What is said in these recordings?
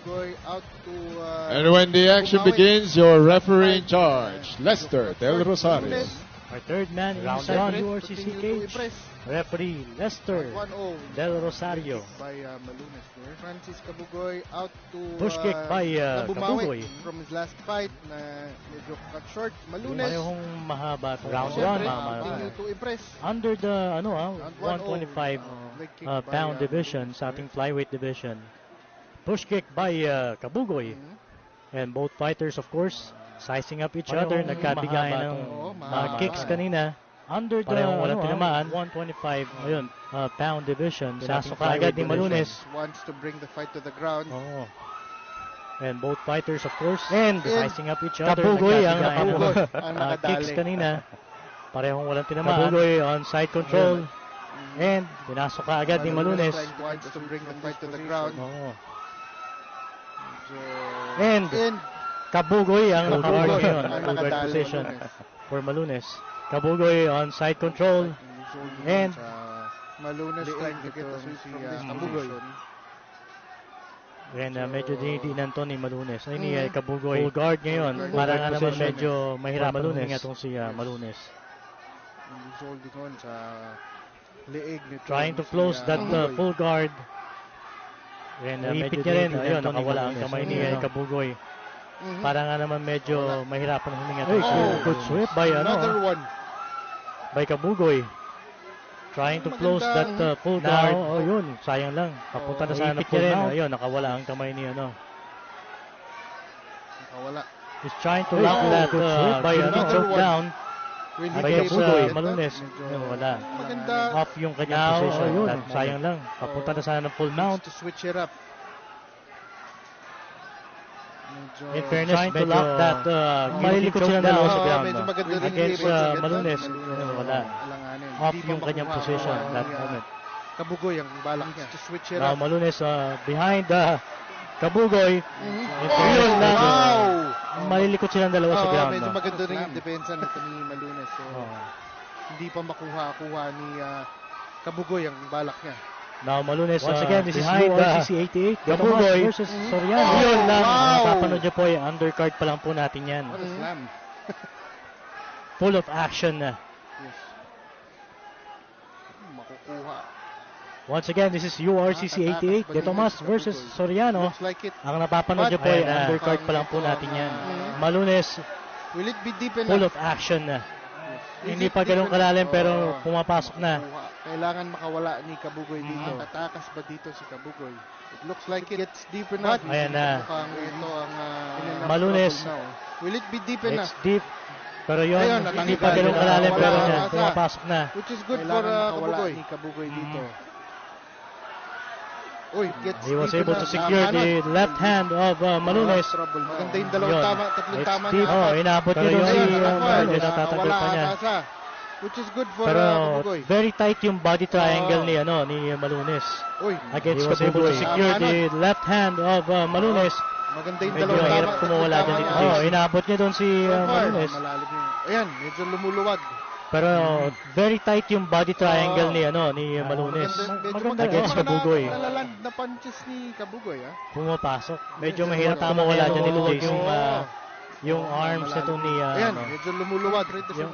Kabugoy out to And when the action Bumawi. begins, your referee in charge, Lester Del Rosario. Malunes. Our third man Round inside one. URCC Continue to cage, impress. referee Lester 1-0 Del Rosario. by Malunes there. Francis Kabugoy out to Push kick by na bumawi Kabugoy. from his last fight na medyo cut short. Malunes. Parehong mahaba. Round Siyempre, one. continue to impress. Under the Round 125 leg kick by, pound division, sa ating flyweight division. Push kick by Kabugoy. And both fighters, of course, sizing up each other. Nagkabigayan ng mahaba kicks to. kanina. Under the Parehong walang tinamaan. 125 pound division. Pinasok Sa agad ni flyweight Malunes. Wants to bring the fight to the ground. Oo. And both fighters, of course, And sizing up each other. Kabugoy ang Nagkabigayan ng, ang kicks nakadali. kanina. Parehong walang tinamaan. Kabugoy on side control. And pinasok ka agad ni Malunes. Wants to bring the fight to the ground. Oo. And Kabugoy ang naka-guard Kabugoy ngayon. ang Full guard nakadali, position Malunes. for Malunes. Kabugoy on side control. And Malunes trying to get a sweep from this Kabugoy. position. And medyo dinidinan to ni Malunes. Ay ni Kabugoy. Full guard ngayon. Full Para guard nga naman position. medyo mahirapan Malunes. huminga itong si Malunes. Holding on sa leeg nito. Trying to close that full guard. And medyo Ipit niya rin. dinidinan Ayun, to ni nakawala ang Malunes. kamay Ay ni ni Kabugoy. Para nga naman medyo mahirapan huminga Ay, itong si good sweep by Another one. by Kabugoy. Trying to close that full guard. Now, Yun, sayang lang. Papunta na sana ipit full niya rin. mount. Ayun, nakawala ang kamay ni Nakawala. He's trying to lock that good sweep by guillotine choke one. down. Will he By be able to Kabugoy, get that? Malunes. Medyo Ayun, wala. Maganda. Off yung kanyang Now, position. yun. That sayang lang. Papunta na sana ng full mount. To switch it up. Medyo In fairness, Trying to medyo lock that, malilikot choke sila down. dalawa sa Oo, ground. medyo no? maganda rin Against yung able to get Malunes. that. Ayun, wala. Alanganin. Off Hindi pa yung kanyang makuha position ni, that moment. Kabugoy ang balak niya to switch it Now up. Malunes behind Kabugoy. In fairness, Ayun, medyo wow! malilikot silang dalawa sa Oo, ground. medyo no? maganda rin yung depensa nito ni Malunes. So, Oo. hindi pa makuha-kuha ni Kabugoy ang balak niya. Now Malunes Once again, this is behind URCC 88. Kabugoy versus Soriano. Oh, Yun lang. wow! Ang napapanood niyo po ay undercard pa lang po natin yan. What a slam. Full of action na. Yes. Makukuha. Once again, this is URCC 88. De Tomas versus Soriano. Looks like it. Ang napapanood niyo po ay Ayan na. undercard pa lang po natin yan. Mhm. Malunes, Will it be deep enough? full of action na. Is Hindi it pa ganun deep kalalim enough? pero Oo. pumapasok na. Makukuha. Kailangan makawala ni Kabugoy dito. Tatakas ba dito si Kabugoy? It looks like it's deep enough. Ayan na. Mukhang ito ang Malunes. trouble now. Will it be deep It's enough? deep. Pero yun, Ayun, hindi natanggal. pa ganun kalalim Wala, pero wala, yan, wala. pumapasok na. Which is good for Kailangan makawala Kabugoy. Mm-hmm. Ni Kabugoy dito. Uy, gets He was deep able to enough. secure the left hand of Malunes. Trouble. Maganda yung dalawang Yun. tama, tatlong It's tama deep. niya. Oh, inabot niya Pero doon si Ayun, Malunes. nakawala. Natatanggal pa niya. Nakawala ata. Which is good for Pero Kabugoy. very tight yung body triangle Oh. ni Malunes. Uy, Against He was able to Kabugoy. secure Tama the left hand of Malunes. maganda yung Medyo dalawang mahirap tama, kumawala tatlong dyan tama dito. niya. Oh, inabot niya doon si Malunes. Malalim yung... Ayan, medyo lumuluwag. Pero very tight yung body triangle ni Malunes. Maganda against Kabugoy. Nalaland na punches ni Kabugoy, ah. Pumapasok. Medyo mahirap Tama kumawala yan, dyan nito oo. yung arms nito ni Ayan, medyo lumuluwag.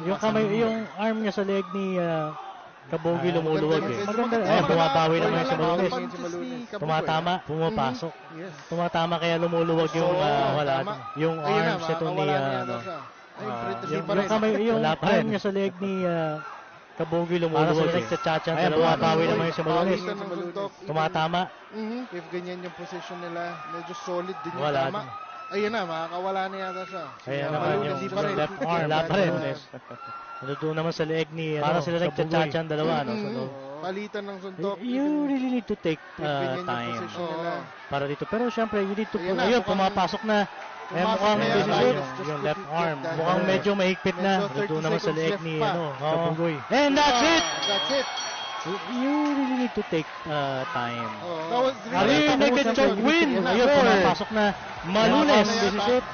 yung kamay, yung arm niya sa leg ni Kabugoy lumuluwag eh. Maganda. Bumabawi naman si Malunes. Tumatama, Mm-hmm. pumapasok. Yes. Tumatama kaya lumuluwag yung wala tama. yung Ayun na, arms nito ni makakawala na yata siya. Ay, yung kamay, yung Wala pa arm rin. niya sa leg ni Kabugoy lumuluwag eh. nagtsatsatsang Kaya dalawa. bumabawi naman yung si Malunes. Pawisan ng suntok. Tumatama. If ganyan yung position nila, medyo solid din yung Wala. tama. Ayun na, makakawala na yata siya. Kaya Si naman Malunes, yung di pa rin. left arm. Wala pa rin. Doon naman sa leeg ni Para sila nagtsatsatsang dalawa. No? So, Palitan ng suntok. you really need to take If ganyan yung time position nila. para dito. Pero syempre, you need to Ayun na, ayun, mukhang- pumapasok na. Eh, Pumasok mukhang na this yan. is it. Just Yung to left get arm. that, Mukhang medyo mahigpit na. medyo 30 Doon naman sa seconds leeg left ni pa. Kabugoy. And that's it! That's it. You really need to take time. That was Ari, really nag-choke win! Ayun na, Ayun, four. pumapasok na. Malunes, Tama na this is yata. it.